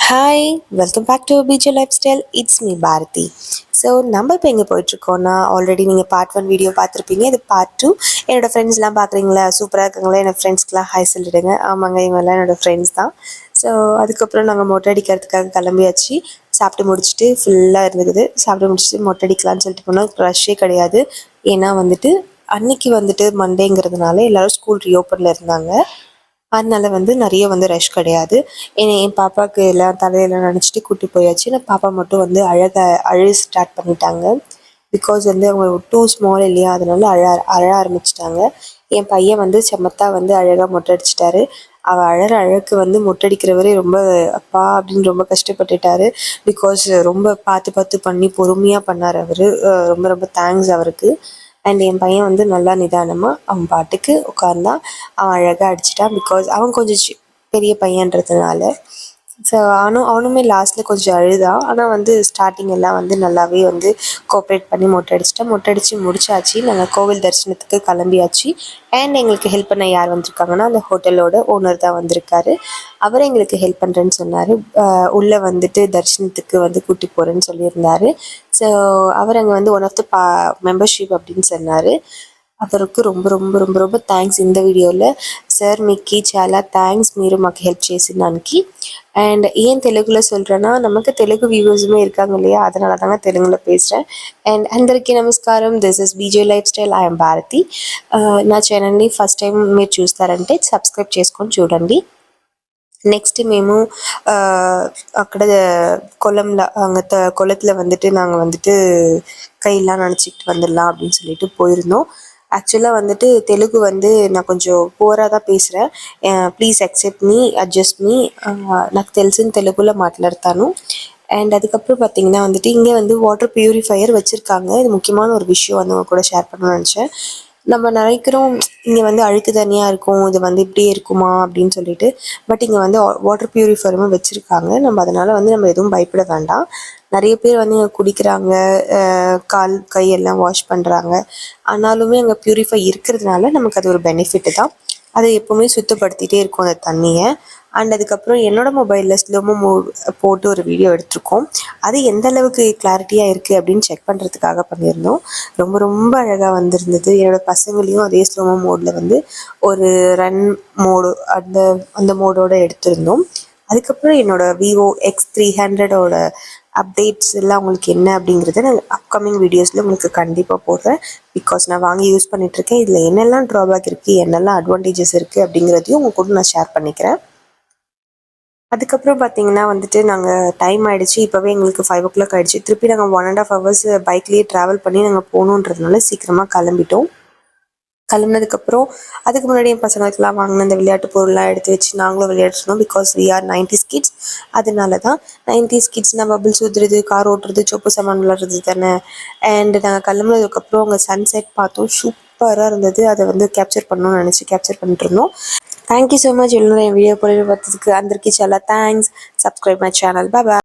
Hi, welcome back to PJ lifestyle. It's me Bharathi. So நம்ம இப்போ எங்கே போயிட்டுருக்கோன்னா, ஆல்ரெடி நீங்கள் பார்ட் 1 வீடியோ பார்த்துருப்பீங்க. இது பார்ட் 2. என்னோடய ஃப்ரெண்ட்ஸ்லாம் பார்க்குறீங்களா, சூப்பராக இருக்காங்களா? என்னோடய ஃப்ரெண்ட்ஸ்க்கெலாம் ஹாய் சொல்லிவிடுங்க. ஆமாங்க, இவங்கெல்லாம் என்னோடய ஃப்ரெண்ட்ஸ் தான். ஸோ அதுக்கப்புறம் நாங்கள் மொட்டை அடிக்கிறதுக்காக கிளம்பியாச்சு. சாப்பிட்டு முடிச்சுட்டு ஃபுல்லாக இருந்துக்குது. சாப்பிட்டு முடிச்சுட்டு மொட்டை அடிக்கலான்னு சொல்லிட்டு போனால் க்ரஷ்ஷே கிடையாது. ஏன்னா வந்துட்டு அன்னைக்கு வந்துட்டு மண்டேங்கிறதுனால எல்லோரும் ஸ்கூல் ரீஓப்பனில் இருந்தாங்க. அதனால நிறைய ரஷ் கிடையாது. என் பாப்பாவுக்கு எல்லாம் தலையெல்லாம் நனைச்சிட்டு கூட்டி போயாச்சு. நான் பாப்பா மட்டும் அழ ஸ்டார்ட் பண்ணிட்டாங்க. பிகாஸ் அவங்க டூ ஸ்மால் இல்லையா, அதனால அழ ஆரம்பிச்சிட்டாங்க. என் பையன் செமத்தா அழகாக மொட்டை அடிச்சிட்டாரு. அவள் அழகுக்கு மொட்டை அடிக்கிறவரே ரொம்ப அப்பா அப்படின்னு ரொம்ப கஷ்டப்பட்டுட்டாரு. பிகாஸ் ரொம்ப பார்த்து பண்ணி பொறுமையாக பண்ணார் அவர். ரொம்ப ரொம்ப தேங்க்ஸ் அவருக்கு. அண்ட் என் பையன் நல்லா நிதானமாக அவன் பாட்டுக்கு உட்காந்தான். அவன் அழகாக அடிச்சிட்டான். பிகாஸ் அவன் கொஞ்சம் பெரிய பையன்றதுனால. ஸோ அவனுமே லாஸ்ட்டில் கொஞ்சம் அழுதான். ஆனால் ஸ்டார்டிங் எல்லாம் நல்லாவே கோஆப்ரேட் பண்ணி மொட்டை அடிச்சிட்டான். மொட்டை அடித்து முடிச்சாச்சு. நாங்கள் கோவில் தரிசனத்துக்கு கிளம்பியாச்சு. அண்ட் எங்களுக்கு ஹெல்ப் பண்ண யார் வந்திருக்காங்கன்னா, அந்த ஹோட்டலோட ஓனர் தான் வந்திருக்காரு. அவர் எங்களுக்கு ஹெல்ப் பண்ணுறேன்னு சொன்னார். உள்ளே தரிசனத்துக்கு கூட்டி போகிறேன்னு சொல்லியிருந்தார். ஸோ அவர் அங்கே ஒன் ஆஃப் த மெம்பர்ஷிப் அப்படின்னு சொன்னார். அவருக்கு ரொம்ப ரொம்ப ரொம்ப ரொம்ப థ్యాంక్స్. இந்த వీడియోలో సార్ మీకు చాలా థ్యాంక్స్, మీరు మాకు హెల్ప్ చేసినందుకు. అండ్ ஏன் తెలుగులో சொல்கிறேன்னா, நமக்கு తెలుగు வியூவர்ஸுமே இருக்காங்க இல்லையா, அதனால தாங்க తెలుగులో பேசுகிறேன். అండ్ అందరికీ నమస్కారం. This is BJ life style. I'm Bharati. నా ఛానల్ని ఫస్ట్ టైం మీరు చూస్తారంటే సబ్స్క్రైబ్ చేసుకొని చూడండి. நெக்ஸ்ட்டு మేము అక్కడ குளம்ல அங்கே குளத்தில் நாங்கள் கையெல்லாம் நனைச்சிக்கிட்டு வந்துடலாம் அப்படின்னு சொல்லிட்டு போயிருந்தோம். ஆக்சுவலாக தெலுங்கு நான் கொஞ்சம் புவராக தான் பேசுகிறேன். ப்ளீஸ் அக்செப்ட் மீ, అడ్జస్ట్ మీ. నాకు తెలిసిన తెలుగులో మాట్లాడతాను. అండ్ அதுக்கப்புறம் பார்த்தீங்கன்னா இங்கே வாட்டர் பியூரிஃபையர் வச்சுருக்காங்க. இது முக்கியமான ஒரு விஷயம் உங்க கூட ஷேர் பண்ணணும்னு நினச்சேன். நம்ம நினைக்கிறோம் இங்கே அழுக்கு தனியாக இருக்கும், இது இப்படியே இருக்குமா அப்படின்னு சொல்லிட்டு. பட் இங்கே வாட்டர் பியூரிஃபையரும் வச்சுருக்காங்க. நம்ம அதனால் நம்ம எதுவும் பயப்பட வேண்டாம். நிறைய பேர் இங்கே குடிக்கிறாங்க, கால் கையெல்லாம் வாஷ் பண்ணுறாங்க. ஆனாலுமே அங்கே பியூரிஃபை இருக்கிறதுனால நமக்கு அது ஒரு பெனிஃபிட்டு தான். அதை எப்போவுமே சுத்தப்படுத்திகிட்டே இருக்கும் அந்த தண்ணியை. அண்ட் அதுக்கப்புறம் என்னோடய மொபைலில் ஸ்லோமோ போட்டு ஒரு வீடியோ எடுத்திருக்கோம். அது எந்த அளவுக்கு கிளாரிட்டியாக இருக்குது அப்படின்னு செக் பண்ணுறதுக்காக பண்ணியிருந்தோம். ரொம்ப ரொம்ப அழகாக வந்திருந்தது. என்னோடய பசங்களையும் அதே ஸ்லோமோ மோடில் ஒரு ரன் மோடு அந்த மோடோடு எடுத்திருந்தோம். அதுக்கப்புறம் என்னோடய விவோ X300ஓட அப்டேட்ஸ் எல்லாம் உங்களுக்கு என்ன அப்படிங்கிறத நான் அப்கமிங் வீடியோஸில் உங்களுக்கு கண்டிப்பாக போடுறேன். பிகாஸ் நான் வாங்கி யூஸ் பண்ணிகிட்ருக்கேன். இதில் என்னெல்லாம் ட்ராபேக் இருக்குது, என்னெல்லாம் அட்வான்டேஜஸ் இருக்குது அப்படிங்கிறதையும் உங்கள் கூட நான் ஷேர் பண்ணிக்கிறேன். அதுக்கப்புறம் பார்த்தீங்கன்னா நாங்கள் டைம் ஆகிடுச்சு. இப்போவே எங்களுக்கு 5 o'clock ஆகிடுச்சு. திருப்பி நாங்கள் 1.5 hours பைக்லேயே ட்ராவல் பண்ணி நாங்கள் போகணுன்றதுனால சீக்கிரமாக கிளம்பிட்டோம். கிளம்புனதுக்கப்புறம் அதுக்கு முன்னாடி என் பசங்களுக்கெல்லாம் வாங்கின அந்த விளையாட்டு பொருள்லாம் எடுத்து வச்சு நாங்களும் விளையாடுறோம். Because we are 90s kids. அதனால தான் 90s கிட்ஸ்னால் பபிள்ஸ் ஊற்றுறது, கார் ஓட்டுறது, சொப்பு சாமான் விளையாடுறது தானே. அண்ட் நாங்கள் கிளம்புனதுக்கப்புறம் அங்கே சன்செட் பார்த்தோம். சூப்பராக இருந்தது. அதை கேப்சர் பண்ணணும்னு நினச்சி கேப்சர் பண்ணிட்டு இருந்தோம். Thank you so much. ఎన్నో వీడియో పొడి పద్ధతికి అందరికీ చాలా thanks. Subscribe my channel. Bye bye.